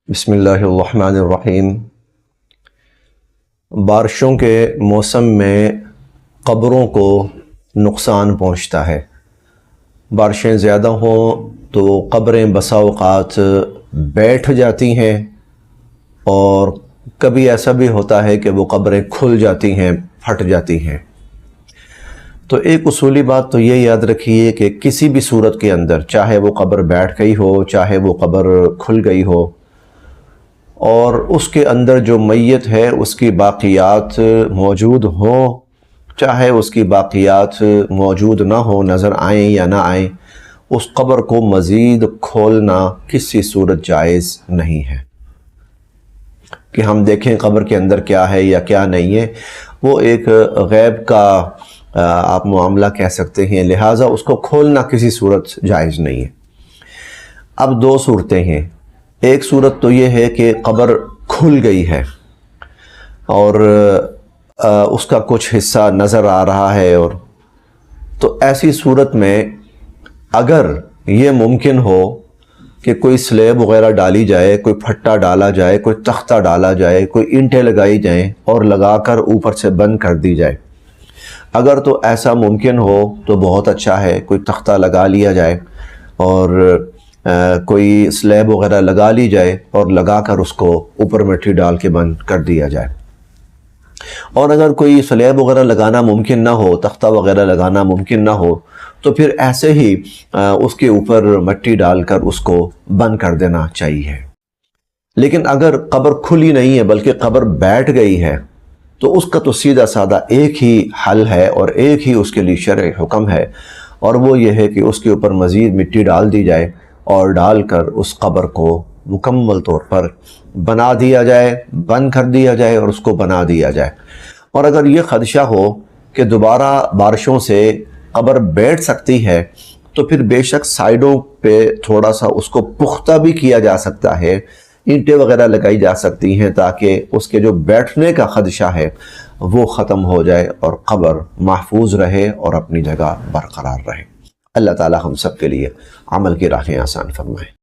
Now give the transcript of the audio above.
بسم اللہ الرحمن الرحیم۔ بارشوں کے موسم میں قبروں کو نقصان پہنچتا ہے۔ بارشیں زیادہ ہوں تو قبریں بسا اوقات بیٹھ جاتی ہیں، اور کبھی ایسا بھی ہوتا ہے کہ وہ قبریں کھل جاتی ہیں، پھٹ جاتی ہیں۔ تو ایک اصولی بات تو یہ یاد رکھیے کہ کسی بھی صورت کے اندر، چاہے وہ قبر بیٹھ گئی ہو، چاہے وہ قبر کھل گئی ہو، اور اس کے اندر جو میت ہے اس کی باقیات موجود ہوں، چاہے اس کی باقیات موجود نہ ہوں، نظر آئیں یا نہ آئیں، اس قبر کو مزید کھولنا کسی صورت جائز نہیں ہے کہ ہم دیکھیں قبر کے اندر کیا ہے یا کیا نہیں ہے۔ وہ ایک غیب کا آپ معاملہ کہہ سکتے ہیں، لہٰذا اس کو کھولنا کسی صورت جائز نہیں ہے۔ اب دو صورتیں ہیں۔ ایک صورت تو یہ ہے کہ قبر کھل گئی ہے اور اس کا کچھ حصہ نظر آ رہا ہے، اور تو ایسی صورت میں اگر یہ ممکن ہو کہ کوئی سلیب وغیرہ ڈالی جائے، کوئی پھٹا ڈالا جائے، کوئی تختہ ڈالا جائے، کوئی اینٹیں لگائی جائیں اور لگا کر اوپر سے بند کر دی جائے، اگر تو ایسا ممکن ہو تو بہت اچھا ہے۔ کوئی تختہ لگا لیا جائے اور کوئی سلیب وغیرہ لگا لی جائے اور لگا کر اس کو اوپر مٹی ڈال کے بند کر دیا جائے۔ اور اگر کوئی سلیب وغیرہ لگانا ممکن نہ ہو، تختہ وغیرہ لگانا ممکن نہ ہو، تو پھر ایسے ہی اس کے اوپر مٹی ڈال کر اس کو بند کر دینا چاہیے۔ لیکن اگر قبر کھلی نہیں ہے بلکہ قبر بیٹھ گئی ہے، تو اس کا تو سیدھا سادہ ایک ہی حل ہے اور ایک ہی اس کے لیے شرعی حکم ہے، اور وہ یہ ہے کہ اس کے اوپر مزید مٹی ڈال دی جائے اور ڈال کر اس قبر کو مکمل طور پر بنا دیا جائے، بند کر دیا جائے اور اس کو بنا دیا جائے۔ اور اگر یہ خدشہ ہو کہ دوبارہ بارشوں سے قبر بیٹھ سکتی ہے، تو پھر بے شک سائیڈوں پہ تھوڑا سا اس کو پختہ بھی کیا جا سکتا ہے، اینٹیں وغیرہ لگائی جا سکتی ہیں تاکہ اس کے جو بیٹھنے کا خدشہ ہے وہ ختم ہو جائے اور قبر محفوظ رہے اور اپنی جگہ برقرار رہے۔ اللہ تعالی ہم سب کے لیے عمل کی راہیں آسان فرمائے۔